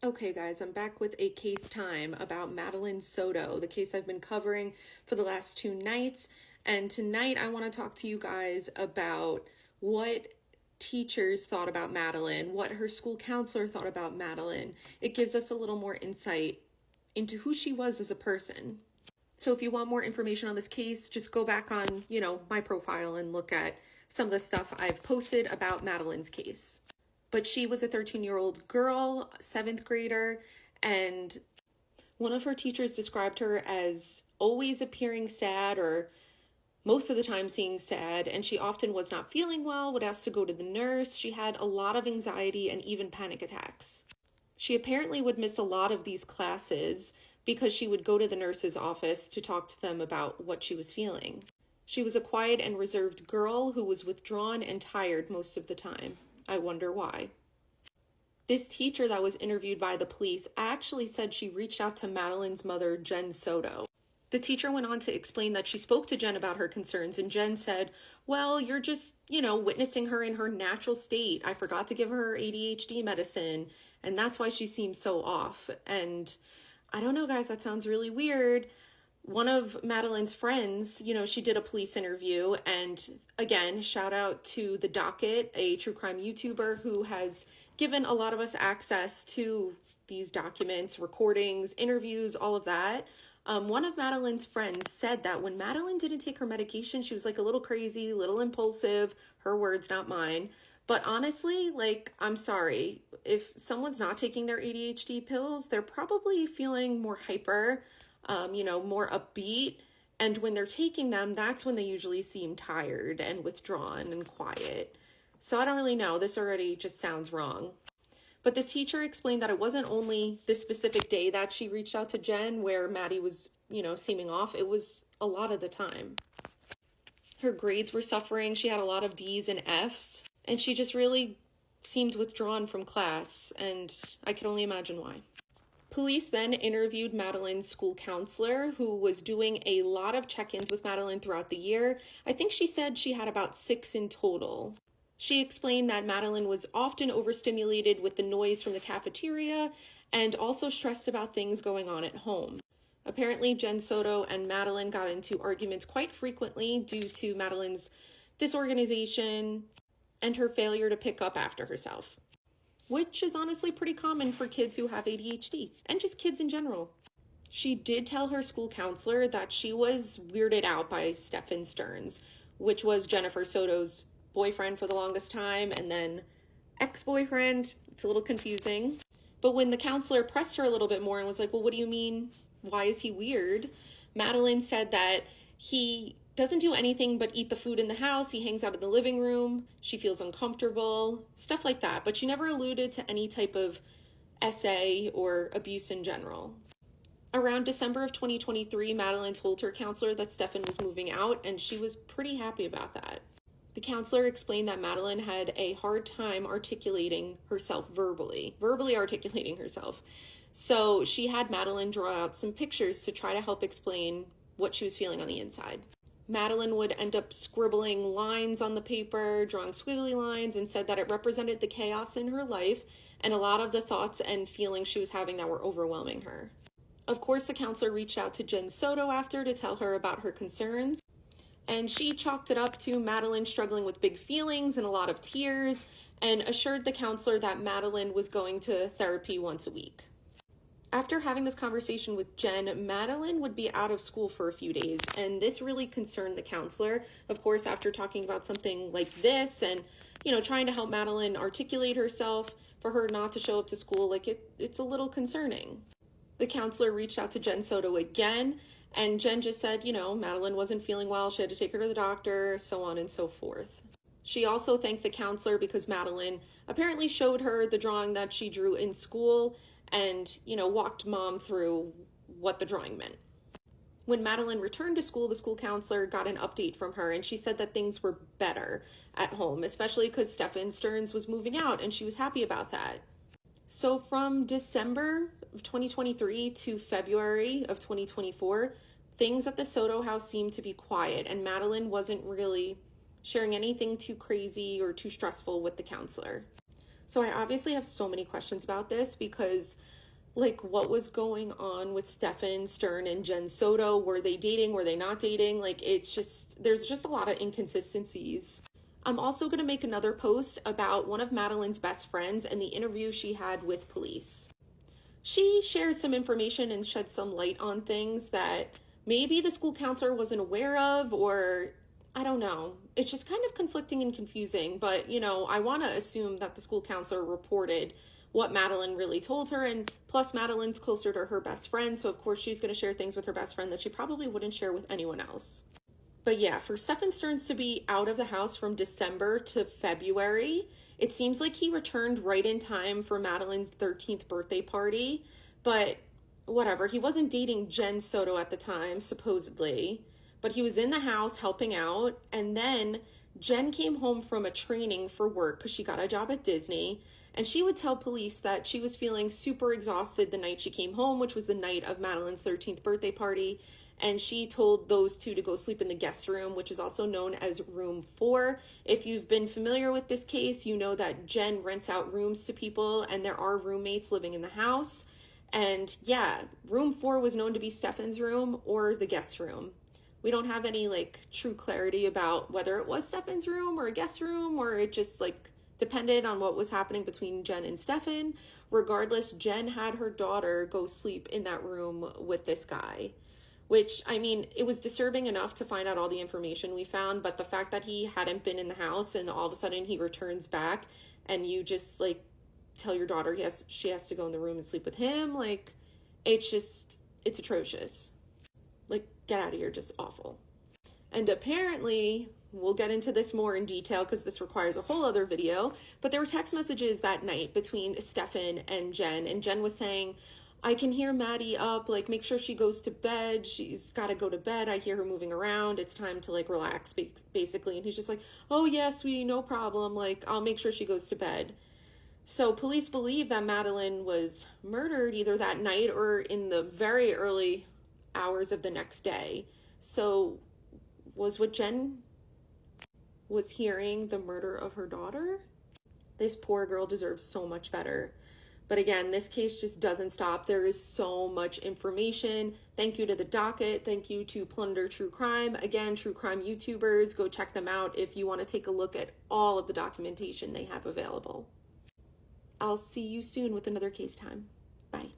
Okay, guys, I'm back with a case time about Madeline Soto, the case I've been covering for the last 2 nights. And tonight I want to talk to you guys about what teachers thought about Madeline, what her school counselor thought about Madeline. It gives us a little more insight into who she was as a person. So if you want more information on this case, just go back on, my profile and look at some of the stuff I've posted about Madeline's case. But she was a 13-year-old girl, 7th grader, and one of her teachers described her as always appearing sad, or most of the time seeming sad, and she often was not feeling well, would ask to go to the nurse. She had a lot of anxiety and even panic attacks. She apparently would miss a lot of these classes because she would go to the nurse's office to talk to them about what she was feeling. She was a quiet and reserved girl who was withdrawn and tired most of the time. I wonder why. This teacher that was interviewed by the police actually said she reached out to Madeline's mother, Jen Soto. The teacher went on to explain that she spoke to Jen about her concerns, and Jen said, well, you're just, witnessing her in her natural state. I forgot to give her ADHD medicine, and that's why she seems so off. And I don't know, guys, that sounds really weird. One of Madeline's friends, she did a police interview, and again, shout out to The Docket, a true crime YouTuber who has given a lot of us access to these documents, recordings, interviews, all of that. One of Madeline's friends said that when Madeline didn't take her medication, she was like a little crazy, little impulsive, her words, not mine. But honestly, I'm sorry, if someone's not taking their ADHD pills, they're probably feeling more hyper, more upbeat. And when they're taking them, that's when they usually seem tired and withdrawn and quiet. So I don't really know. This already just sounds wrong. But this teacher explained that it wasn't only this specific day that she reached out to Jen where Maddie was, seeming off. It was a lot of the time. Her grades were suffering. She had a lot of D's and F's. And she just really seemed withdrawn from class. And I can only imagine why. Police then interviewed Madeline's school counselor, who was doing a lot of check-ins with Madeline throughout the year. I think she said she had about 6 in total. She explained that Madeline was often overstimulated with the noise from the cafeteria and also stressed about things going on at home. Apparently, Jen Soto and Madeline got into arguments quite frequently due to Madeline's disorganization and her failure to pick up after herself, which is honestly pretty common for kids who have ADHD and just kids in general. She did tell her school counselor that she was weirded out by Stephen Stearns, which was Jennifer Soto's boyfriend for the longest time and then ex-boyfriend. It's a little confusing. But when the counselor pressed her a little bit more and was like, well, what do you mean? Why is he weird? Madeline said that he doesn't do anything but eat the food in the house. He hangs out in the living room. She feels uncomfortable, stuff like that. But she never alluded to any type of SA or abuse in general. Around December of 2023, Madeline told her counselor that Stephen was moving out, and she was pretty happy about that. The counselor explained that Madeline had a hard time articulating herself verbally articulating herself. So she had Madeline draw out some pictures to try to help explain what she was feeling on the inside. Madeline would end up scribbling lines on the paper, drawing squiggly lines, and said that it represented the chaos in her life and a lot of the thoughts and feelings she was having that were overwhelming her. Of course, the counselor reached out to Jen Soto after to tell her about her concerns, and she chalked it up to Madeline struggling with big feelings and a lot of tears, and assured the counselor that Madeline was going to therapy once a week. After having this conversation with Jen, Madeline would be out of school for a few days, and this really concerned the counselor. Of course, after talking about something like this and, trying to help Madeline articulate herself, for her not to show up to school, it's a little concerning. The counselor reached out to Jen Soto again, and Jen just said, Madeline wasn't feeling well, she had to take her to the doctor, so on and so forth. She also thanked the counselor because Madeline apparently showed her the drawing that she drew in school and, walked mom through what the drawing meant. When Madeline returned to school, the school counselor got an update from her, and she said that things were better at home, especially because Stephen Stearns was moving out, and she was happy about that. So from December of 2023 to February of 2024, things at the Soto house seemed to be quiet, and Madeline wasn't really sharing anything too crazy or too stressful with the counselor. So I obviously have so many questions about this because, like, what was going on with Stefan Stern and Jen Soto? Were they dating? Were they not dating? Like, there's just a lot of inconsistencies. I'm also going to make another post about one of Madeline's best friends and the interview she had with police. She shares some information and sheds some light on things that maybe the school counselor wasn't aware of, or I don't know. It's just kind of conflicting and confusing, but I want to assume that the school counselor reported what Madeline really told her, and plus Madeline's closer to her best friend, so of course she's going to share things with her best friend that she probably wouldn't share with anyone else. But yeah, for Stefan Stearns to be out of the house from December to February, it seems like he returned right in time for Madeline's 13th birthday party. But whatever, he wasn't dating Jen Soto at the time, supposedly. But he was in the house helping out. And then Jen came home from a training for work because she got a job at Disney. And she would tell police that she was feeling super exhausted the night she came home, which was the night of Madeline's 13th birthday party. And she told those two to go sleep in the guest room, which is also known as room 4. If you've been familiar with this case, you know that Jen rents out rooms to people and there are roommates living in the house. And yeah, room 4 was known to be Stefan's room or the guest room. We don't have any true clarity about whether it was Stefan's room or a guest room, or it just depended on what was happening between Jen and Stefan. Regardless, Jen had her daughter go sleep in that room with this guy. Which, I mean, it was disturbing enough to find out all the information we found, but the fact that he hadn't been in the house and all of a sudden he returns back and you just tell your daughter she has to go in the room and sleep with him, it's atrocious. Get out of here, just awful. And apparently, we'll get into this more in detail because this requires a whole other video, but there were text messages that night between Stefan and Jen was saying, I can hear Maddie up, make sure she goes to bed. She's got to go to bed. I hear her moving around. It's time to relax, basically. And he's just oh yeah, sweetie, no problem. I'll make sure she goes to bed. So police believe that Madeline was murdered either that night or in the very early hours of the next day. So was what Jen was hearing the murder of her daughter? This poor girl deserves so much better. But again, this case just doesn't stop. There is so much information. Thank you to the docket. Thank you to Plunder True Crime. Again, true crime YouTubers, go check them out if you want to take a look at all of the documentation they have available. I'll see you soon with another case time. Bye.